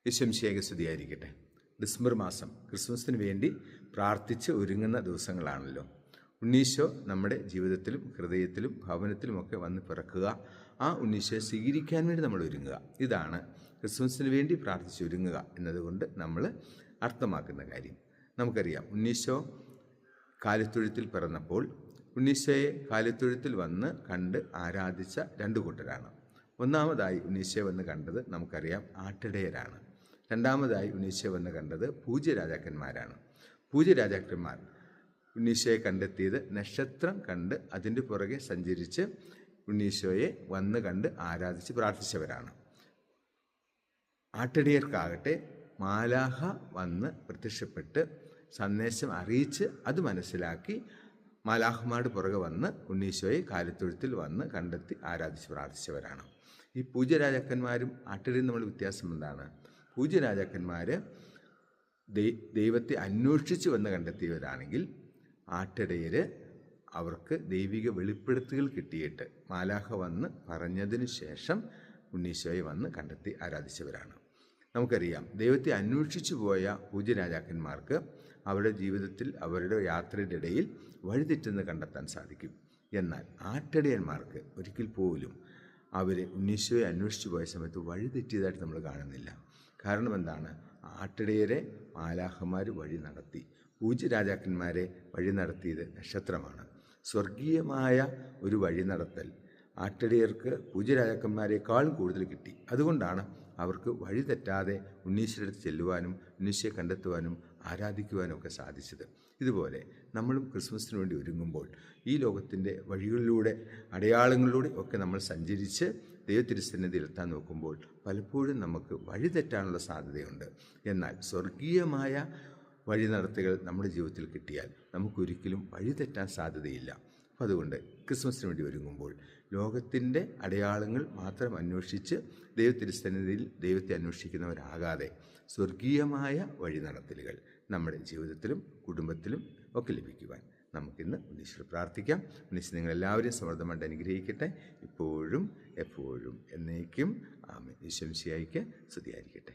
ഈശോമിശിഹായ്ക്ക് സ്തുതിയായിരിക്കട്ടെ. ഡിസംബർ മാസം ക്രിസ്മസിന് വേണ്ടി പ്രാർത്ഥിച്ച് ഒരുങ്ങുന്ന ദിവസങ്ങളാണല്ലോ. ഉണ്ണീശോ നമ്മുടെ ജീവിതത്തിലും ഹൃദയത്തിലും ഭവനത്തിലുമൊക്കെ വന്ന് പിറക്കുക, ആ ഉണ്ണീശോയെ സ്വീകരിക്കാൻ വേണ്ടി നമ്മൾ ഒരുങ്ങുക. ഇതാണ് ക്രിസ്മസിന് വേണ്ടി പ്രാർത്ഥിച്ച് ഒരുങ്ങുക എന്നതുകൊണ്ട് നമ്മൾ അർത്ഥമാക്കുന്ന കാര്യം. നമുക്കറിയാം, ഉണ്ണീശോ കാലിത്തൊഴുത്തിൽ പിറന്നപ്പോൾ ഉണ്ണീശോയെ കാലിത്തൊഴുത്തിൽ വന്ന് കണ്ട് ആരാധിച്ച രണ്ടു കൂട്ടരാണ്. ഒന്നാമതായി ഉണ്ണീശോയെ വന്ന് കണ്ടത് നമുക്കറിയാം ആട്ടിടയരാണ്. രണ്ടാമതായി ഉണ്ണീശോയെ വന്ന് കണ്ടത് പൂജ്യരാജാക്കന്മാരാണ്. പൂജ്യരാജാക്കന്മാർ ഉണ്ണീശോയെ കണ്ടെത്തിയത് നക്ഷത്രം കണ്ട് അതിൻ്റെ പുറകെ സഞ്ചരിച്ച് ഉണ്ണീശോയെ വന്ന് കണ്ട് ആരാധിച്ച് പ്രാർത്ഥിച്ചവരാണ്. ആട്ടിടയർക്കാകട്ടെ മാലാഖ വന്ന് പ്രത്യക്ഷപ്പെട്ട് സന്ദേശം അറിയിച്ച് അത് മനസ്സിലാക്കി മാലാഖമാരുടെ പുറകെ വന്ന് ഉണ്ണീശോയെ കാലിത്തൊഴുത്തിൽ വന്ന് കണ്ടെത്തി ആരാധിച്ച് പ്രാർത്ഥിച്ചവരാണ്. ഈ പൂജ്യരാജാക്കന്മാരും ആട്ടിടയരും തമ്മിൽ വ്യത്യാസം എന്താണ്? പൂജ്യരാജാക്കന്മാർ ദൈവത്തെ അന്വേഷിച്ച് വന്ന് കണ്ടെത്തിയവരാണെങ്കിൽ ആട്ടിടയർ അവർക്ക് ദൈവിക വെളിപ്പെടുത്തലുകൾ കിട്ടിയിട്ട് മാലാഖ വന്ന് പറഞ്ഞതിന് ശേഷം ഉണ്ണീശോയെ വന്ന് കണ്ടെത്തി ആരാധിച്ചവരാണ്. നമുക്കറിയാം, ദൈവത്തെ അന്വേഷിച്ചു പോയ പൂജ്യരാജാക്കന്മാർക്ക് അവരുടെ ജീവിതത്തിൽ അവരുടെ യാത്രയുടെ ഇടയിൽ വഴിതെറ്റെന്ന് കണ്ടെത്താൻ സാധിക്കും. എന്നാൽ ആട്ടിടയന്മാർക്ക് ഒരിക്കൽ പോലും അവരെ ഉണ്ണീശോയെ അന്വേഷിച്ചു പോയ സമയത്ത് വഴിതെറ്റിയതായിട്ട് നമ്മൾ കാണുന്നില്ല. കാരണം എന്താണ്? ആട്ടിടയരെ മാലാഖമാർ വഴി നടത്തി. പൂജ്യരാജാക്കന്മാരെ വഴി നടത്തിയത് നക്ഷത്രമാണ്. സ്വർഗീയമായ ഒരു വഴി നടത്തൽ ആട്ടിടയർക്ക് പൂജ്യരാജാക്കന്മാരെക്കാളും കൂടുതൽ കിട്ടി. അതുകൊണ്ടാണ് അവർക്ക് വഴി തെറ്റാതെ ഉണ്ണീശോയുടെ അടുത്ത് ചെല്ലുവാനും ഉണ്ണീശോയെ കണ്ടെത്തുവാനും ആരാധിക്കുവാനും ഒക്കെ സാധിച്ചത്. ഇതുപോലെ നമ്മളും ക്രിസ്മസിന് വേണ്ടി ഒരുങ്ങുമ്പോൾ ഈ ലോകത്തിൻ്റെ വഴികളിലൂടെ അടയാളങ്ങളിലൂടെ ഒക്കെ നമ്മൾ സഞ്ചരിച്ച് ദൈവത്തിരുസന്നിധിയിൽ എത്താൻ നോക്കുമ്പോൾ പലപ്പോഴും നമുക്ക് വഴി തെറ്റാനുള്ള സാധ്യതയുണ്ട്. എന്നാൽ സ്വർഗീയമായ വഴി നടത്തുകൾ നമ്മുടെ ജീവിതത്തിൽ കിട്ടിയാൽ നമുക്കൊരിക്കലും വഴി തെറ്റാൻ സാധ്യതയില്ല. അപ്പോൾ അതുകൊണ്ട് ക്രിസ്മസിന് വേണ്ടി ഒരുങ്ങുമ്പോൾ ലോകത്തിൻ്റെ അടയാളങ്ങൾ മാത്രം അന്വേഷിച്ച് ദൈവത്തിരുസന്നിധിയിൽ ദൈവത്തെ അന്വേഷിക്കുന്നവരാകാതെ സ്വർഗീയമായ വഴി നടത്തലുകൾ നമ്മുടെ ജീവിതത്തിലും കുടുംബത്തിലും ഒക്കെ ലഭിക്കുവാൻ നമുക്കിന്ന് ഉണ്ണീശോയോട് പ്രാർത്ഥിക്കാം. ഉണ്ണീശോ നിങ്ങളെല്ലാവരെയും സമൃദ്ധമായിട്ട് അനുഗ്രഹിക്കട്ടെ, ഇപ്പോഴും എപ്പോഴും എന്നേക്കും. ആമേൻ. ഈശോ മിശിഹായ്ക്ക് സ്തുതിയായിരിക്കട്ടെ.